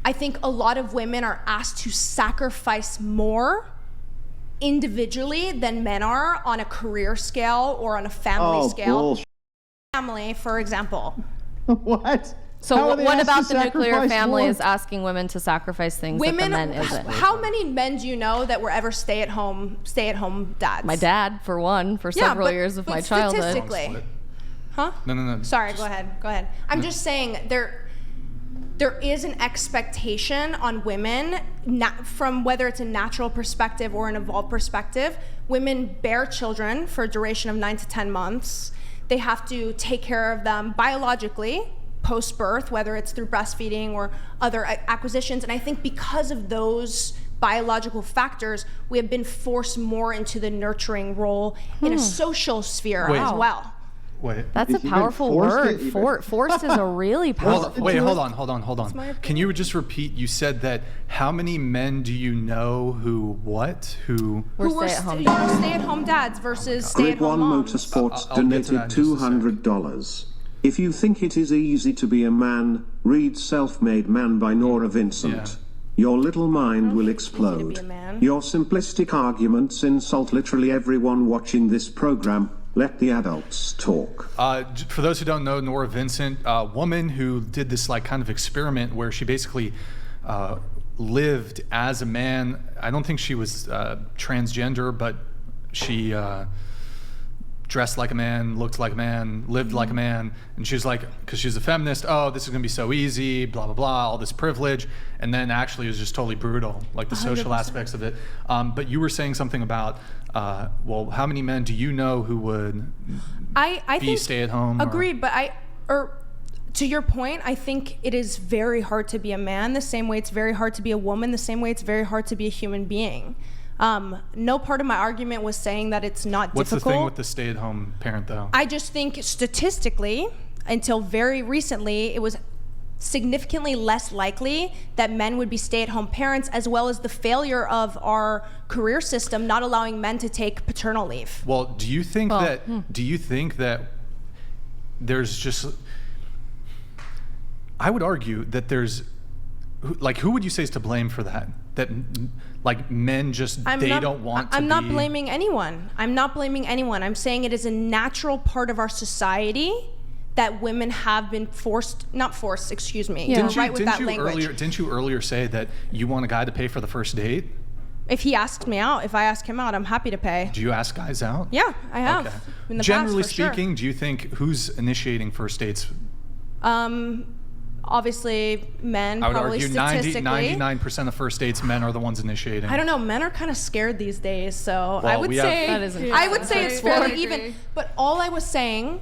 I think a lot of women are asked to sacrifice more individually than men are on a career scale or on a family scale. Bullshit. Family, for example. What? So what about the nuclear family is asking women to sacrifice things that the men isn't? How many men do you know that were ever stay-at-home dads? My dad, for one, for several years of my childhood. Statistically. Huh? No. Sorry, go ahead. I'm just saying there is an expectation on women, from whether it's a natural perspective or an evolved perspective. Women bear children for a duration of 9 to 10 months. They have to take care of them biologically post-birth, whether it's through breastfeeding or other acquisitions. And I think because of those biological factors, we have been forced more into the nurturing role in a social sphere as well. Wait. That's a powerful word. Forced is a really powerful word. Hold on. Can you just repeat? You said that how many men do you know who were stay-at-home dads versus stay-at-home moms? Grid One Motorsports donated $200. If you think it is easy to be a man, read Self-Made Man by Nora Vincent. Yeah. Your little mind will explode. Your simplistic arguments insult literally everyone watching this program. Let the adults talk. For those who don't know, Nora Vincent, a woman who did this like kind of experiment where she basically lived as a man. I don't think she was transgender, but she dressed like a man, looked like a man, lived like a man. And she was like, because she's a feminist, oh, this is going to be so easy, blah, blah, blah, all this privilege. And then actually it was just totally brutal, like the 100%. Social aspects of it. But you were saying something about, well, how many men do you know who would be stay-at-home? Agreed, but to your point, I think it is very hard to be a man, the same way it's very hard to be a woman, the same way it's very hard to be a human being. No part of my argument was saying that it's not difficult. What's the thing with the stay-at-home parent, though? I just think statistically, until very recently, it was significantly less likely that men would be stay-at-home parents, as well as the failure of our career system not allowing men to take paternal leave. Well, do you think that there's just, I would argue that there's, like, who would you say is to blame for that? That, like, men just, don't want to be... I'm not blaming anyone. I'm saying it is a natural part of our society that women have been excuse me. Yeah. Language. Didn't you earlier say that you want a guy to pay for the first date? If he asks me out, if I ask him out, I'm happy to pay. Do you ask guys out? Yeah, I have. Okay. In the Generally past, for speaking, sure. do you think who's initiating first dates? Obviously, men. I would probably argue 99% of first dates, men are the ones initiating. I don't know. Men are kind of scared these days, so well, I would say it's fairly even. But all I was saying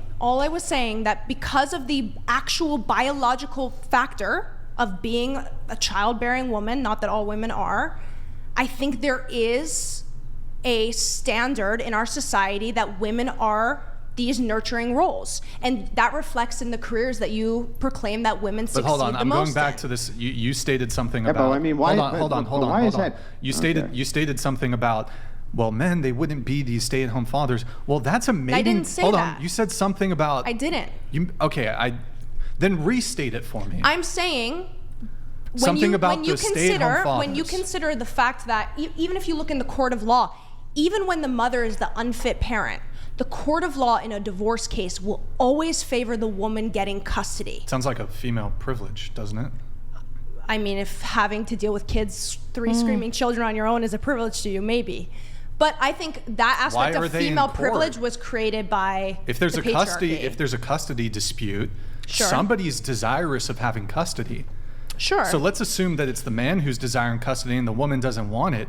that because of the actual biological factor of being a childbearing woman, not that all women are, I think there is a standard in our society that women are these nurturing roles, and that reflects in the careers that you proclaim that women succeed the most in. But hold on, I'm going back to this. You stated something about. But I mean, why? Hold on. Why is that? You stated something about, well, men, they wouldn't be these stay-at-home fathers. Well, that's amazing. I didn't say that. Hold on, you said something about. I didn't. Then restate it for me. I'm saying. When you consider the fact that even if you look in the court of law, even when the mother is the unfit parent, the court of law in a divorce case will always favor the woman getting custody. Sounds like a female privilege, doesn't it? I mean, if having to deal with kids, 3 screaming children on your own is a privilege to you, maybe. But I think that aspect of female privilege was created by if there's the a patriarchy. If there's a custody dispute, sure. Somebody's desirous of having custody. Sure. So let's assume that it's the man who's desiring custody and the woman doesn't want it.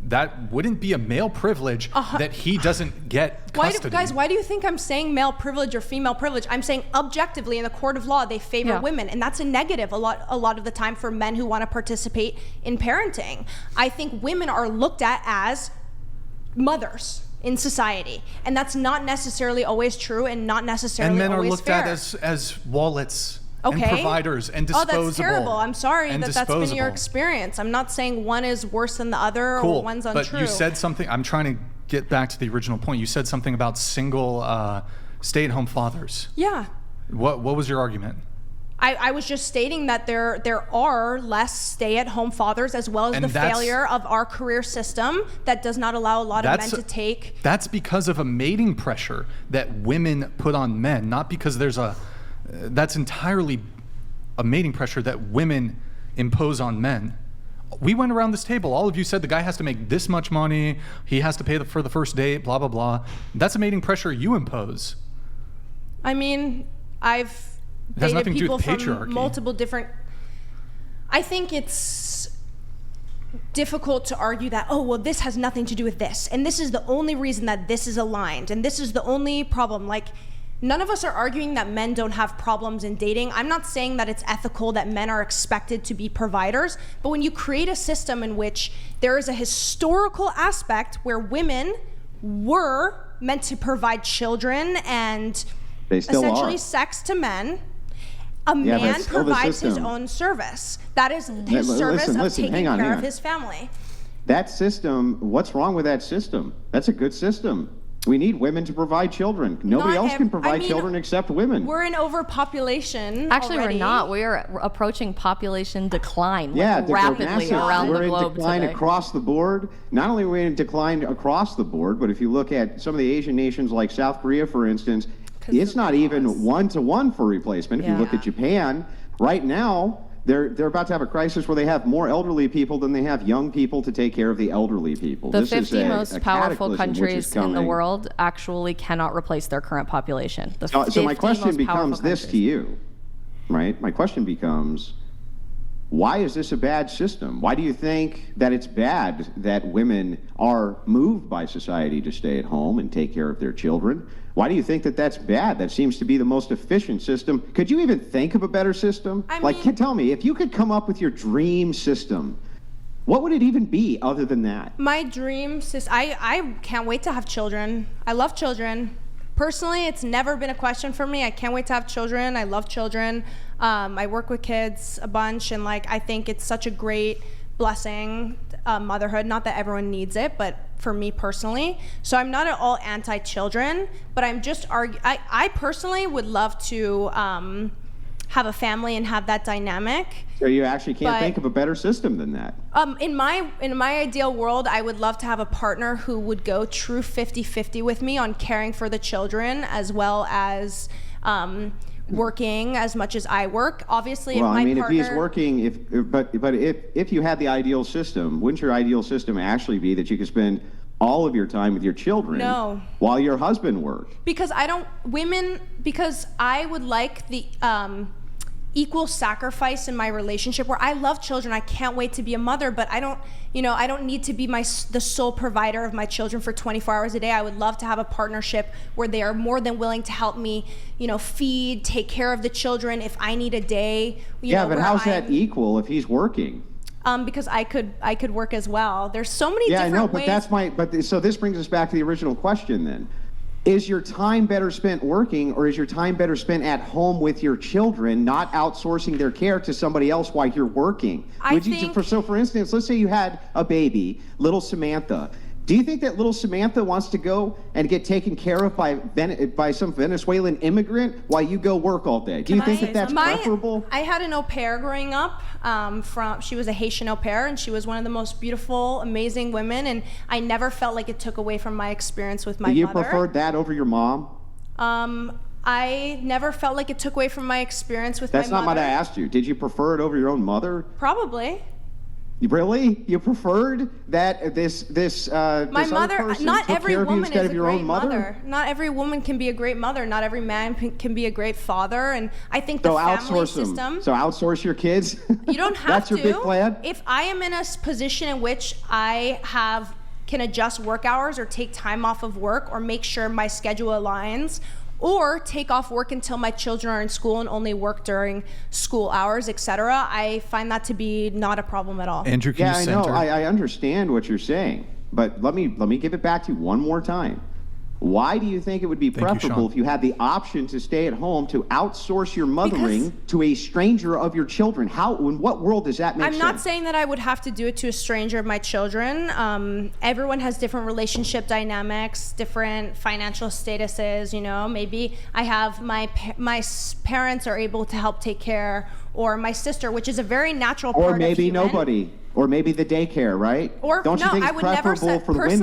That wouldn't be a male privilege that he doesn't get custody. Why do you think I'm saying male privilege or female privilege? I'm saying objectively in the court of law, they favor women, and that's a negative a lot of the time for men who want to participate in parenting. I think women are looked at as mothers in society, and that's not necessarily always true and not necessarily always fair. And men are looked at as wallets. And providers and disposable. Oh, that's terrible. I'm sorry that's been your experience. I'm not saying one is worse than the other or one's untrue. But you said something, I'm trying to get back to the original point. You said something about single stay-at-home fathers. Yeah. What was your argument? I was just stating that there are less stay-at-home fathers, as well as And the that's- failure of our career system that does not allow a lot of men to take. That's because of a mating pressure that women put on men, not because that's entirely a mating pressure that women impose on men. We went around this table. All of you said the guy has to make this much money. He has to pay for the first date, blah, blah, blah. That's a mating pressure you impose. I mean, I've It has dated nothing to do people with from patriarchy. multiple different. I think it's difficult to argue that, oh, well, this has nothing to do with this, and this is the only reason that this is aligned, and this is the only problem. Like, none of us are arguing that men don't have problems in dating. I'm not saying that it's ethical that men are expected to be providers, but when you create a system in which there is a historical aspect where women were meant to provide children and They still essentially are. sex to men, a Yeah, but man it's still the provides his system. own service. That is his Listen, service of listen, taking hang on, care hang of on. his family. That system, what's wrong with that system? That's a good system. We need women to provide children. Nobody else can provide children except women. We're in overpopulation. Actually, already. we're not. We are approaching population decline Yeah, like, they're rapidly massive. around We're the in globe decline today. across the board. Not only are we in decline across the board, but if you look at some of the Asian nations like South Korea, for instance, it's not even 1-to-1 for replacement. If you Yeah. look at Japan, right now, they're about to have a crisis where they have more elderly people than they have young people to take care of the elderly people. The This is 50 a most cataclysm powerful which is countries in the coming. world actually cannot replace their current population. The So my 50 question most becomes powerful this to countries. you, right? My question becomes, why is this a bad system? Why do you think that it's bad that women are moved by society to stay at home and take care of their children? Why do you think that that's bad? That seems to be the most efficient system. Could you even think of a better system? Tell me, if you could come up with your dream system, what would it even be other than that? My dream I can't wait to have children. I love children. Personally, it's never been a question for me. I can't wait to have children. I love children. I work with kids a bunch, and I think it's such a great blessing, motherhood. Not that everyone needs it, but for me personally. So I'm not at all anti-children, but I'm just I personally would love to have a family and have that dynamic. So you actually can't But- think of a better system than that. In my ideal world, I would love to have a partner who would go true 50-50 with me on caring for the children, as well as working as much as I work. Obviously, Well, if my I mean, partner, if he's working, but if you had the ideal system, wouldn't your ideal system actually be that you could spend all of your time with your children No. while your husband worked? because I would like the equal sacrifice in my relationship where I love children. I can't wait to be a mother, but I don't need to be the sole provider of my children for 24 hours a day. I would love to have a partnership where they are more than willing to help me, feed, take care of the children if I need a day. Yeah, but where how's that I'm- equal if he's working? Because I could work as well. There's so many Yeah, I different know, ways. so this brings us back to the original question then. Is your time better spent working, or is your time better spent at home with your children, not outsourcing their care to somebody else while you're working? For instance, let's say you had a baby, little Samantha. Do you think that little Samantha wants to go and get taken care of by some Venezuelan immigrant while you go work all day? Do you think that that's preferable? I had an au pair growing up. She was a Haitian au pair, and she was one of the most beautiful, amazing women. And I never felt like it took away from my experience with my mother. You preferred that over your mom? I never felt like it took away from my experience with That's my not mother. what I asked you. Did you prefer it over your own mother? Probably. Really? You preferred that this My this other mother. person Not took every care of you woman instead is of a your great own mother? mother. Not every woman can be a great mother. Not every man can be a great father. And I think the So family outsource them. system. So outsource your kids? You don't have That's to. your big plan? If I am in a position in which I can adjust work hours or take time off of work or make sure my schedule aligns, or take off work until my children are in school and only work during school hours, etc., I find that to be not a problem at all. Andrew, can Yeah, you I know. center? I understand what you're saying. But let me give it back to you one more time. Why do you think it would be preferable if you had the option to stay at home to outsource your mothering to a stranger of your children? In what world does that make sense? I'm not saying that I would have to do it to a stranger of my children. Everyone has different relationship dynamics, different financial statuses, you know. Maybe I have my parents are able to help take care, or my sister, which is a very natural part of human. Or maybe nobody. Or maybe the daycare, right? Or don't you think it's preferable for women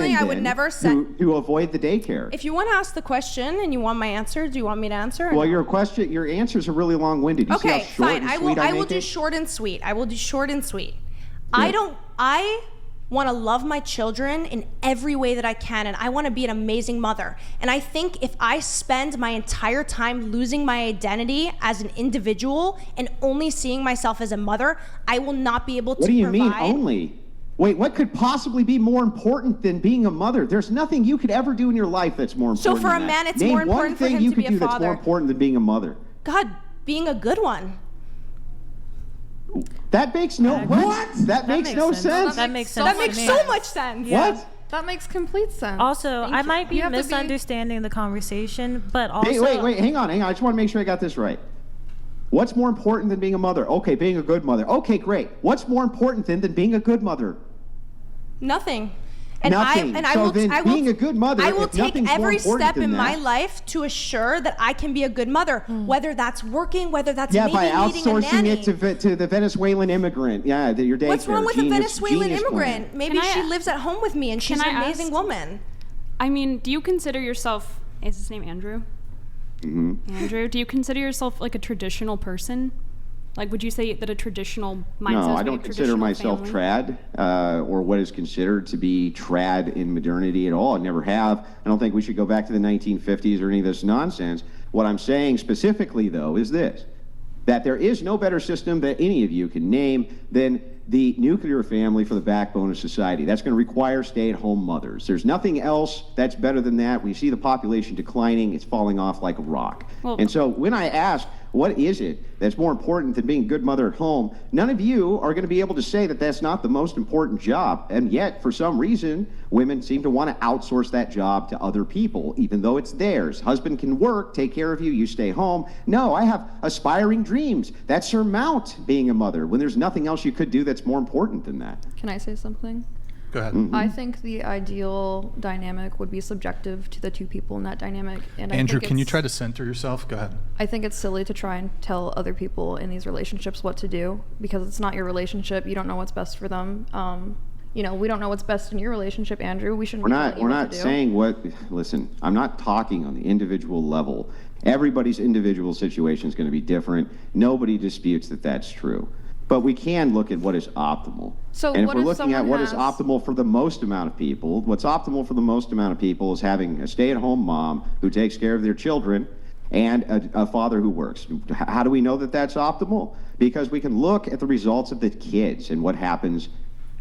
to avoid the daycare? If you want to ask the question and you want my answer, do you want me to answer? Well, your answers are really long-winded. Okay, fine. I will do short and sweet. I will do short and sweet. Yeah. I want to love my children in every way that I can, and I want to be an amazing mother. And I think if I spend my entire time losing my identity as an individual and only seeing myself as a mother, I will not be able to provide. What do you mean only? Wait, what could possibly be more important than being a mother? There's nothing you could ever do in your life that's more important. So for a man, it's more important for him to be a father. Name one thing you could do that's more important than being a mother. God, being a good one. That makes no That makes no sense. That makes sense. That makes so much sense. Yeah. What? That makes complete sense. Also, I might be misunderstanding the conversation, but also... Wait, hang on. I just want to make sure I got this right. What's more important than being a mother? Okay, being a good mother. Okay, great. What's more important than being a good mother? Nothing. And nothing. I will take every step in my life to assure that I can be a good mother, whether that's working, whether that's maybe by needing a outsourcing nanny. it to the Venezuelan immigrant. Yeah, your daycare. What's wrong with a Venezuelan immigrant? Maybe she lives at home with me and she's an amazing woman. I mean, do you consider yourself, is his name Andrew? Mm-hmm. Andrew, do you consider yourself like a traditional person? Like, would you say that a traditional mindset? No, I don't consider myself trad or what is considered to be trad in modernity at all. I never have. I don't think we should go back to the 1950s or any of this nonsense. What I'm saying specifically, though, is this, that there is no better system that any of you can name than the nuclear family for the backbone of society. That's going to require stay-at-home mothers. There's nothing else that's better than that. We see the population declining. It's falling off like a rock. And so when I ask, what is it that's more important than being a good mother at home, none of you are going to be able to say that that's not the most important job. And yet, for some reason, women seem to want to outsource that job to other people, even though it's theirs. Husband can work, take care of you, you stay home. No, I have aspiring dreams that surmount being a mother when there's nothing else you could do that's more important than that. Can I say something? Go ahead. Mm-hmm. I think the ideal dynamic would be subjective to the two people in that dynamic. And Andrew, can you try to center yourself? Go ahead. I think it's silly to try and tell other people in these relationships what to do because it's not your relationship. You don't know what's best for them. We don't know what's best in your relationship, Andrew. We shouldn't. We're not saying what. Listen, I'm not talking on the individual level. Everybody's individual situation is going to be different. Nobody disputes that that's true. But we can look at what is optimal. So and if we're looking at what is optimal for the most amount of people, what's optimal for the most amount of people is having a stay-at-home mom who takes care of their children and a father who works. How do we know that that's optimal? Because we can look at the results of the kids and what happens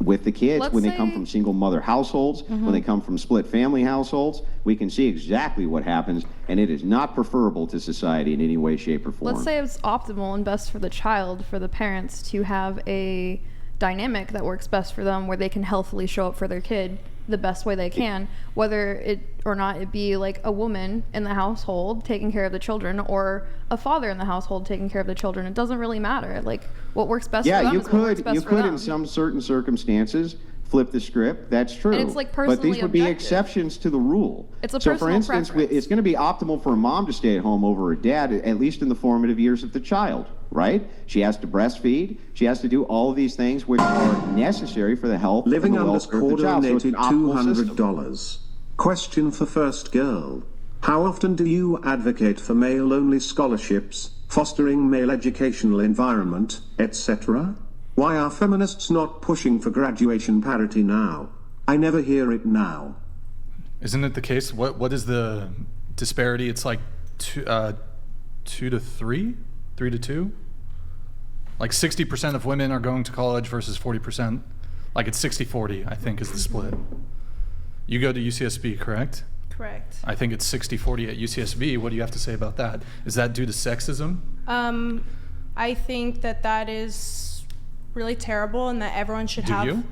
with the kids when they come from single mother households, when they come from split family households. We can see exactly what happens, and it is not preferable to society in any way, shape, or form. Let's say it's optimal and best for the child, for the parents to have a dynamic that works best for them where they can healthily show up for their kid the best way they can, whether it or not it be like a woman in the household taking care of the children or a father in the household taking care of the children. It doesn't really matter. Like what works best for them is what works best for them. Yeah, you could in some certain circumstances flip the script. That's true. And it's like personally but these would be exceptions to the rule. It's a so personal for instance, preference. It's going to be optimal for a mom to stay at home over a dad, at least in the formative years of the child, right? She has to breastfeed. She has to do all of these things which are necessary for the health Living and the welfare of the child. So it's an optimal system. $200. Question for first girl. How often do you advocate for male-only scholarships, fostering male educational environment, etc.? Why are feminists not pushing for graduation parity now? I never hear it now. Isn't it the case? What is the disparity? It's like 2 to 3? 3 to 2? Like 60% of women are going to college versus 40%. Like it's 60-40, I think, is the split. You go to UCSB, correct? Correct. I think it's 60-40 at UCSB. What do you have to say about that? Is that due to sexism? I think that is really terrible and that everyone should have. Do you?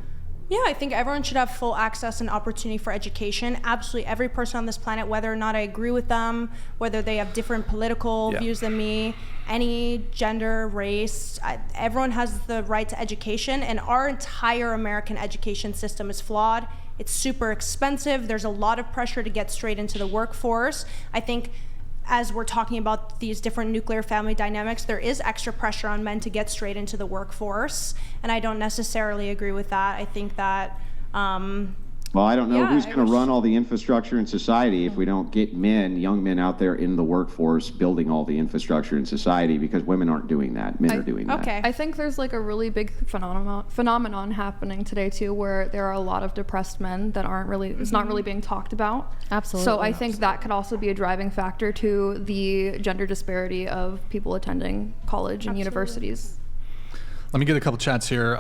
Yeah, I think everyone should have full access and opportunity for education. Absolutely every person on this planet, whether or not I agree with them, whether they have different political views than me, any gender, race, everyone has the right to education. And our entire American education system is flawed. It's super expensive. There's a lot of pressure to get straight into the workforce. I think as we're talking about these different nuclear family dynamics, there is extra pressure on men to get straight into the workforce. And I don't necessarily agree with that. I think that, well, I don't know who's going to run all the infrastructure in society if we don't get young men out there in the workforce building all the infrastructure in society, because women aren't doing that. Men are doing that. Okay. I think there's like a really big phenomenon happening today too, where there are a lot of depressed men that aren't really, it's not really being talked about. Absolutely. So I think that could also be a driving factor to the gender disparity of people attending college and universities. Let me get a couple chats here.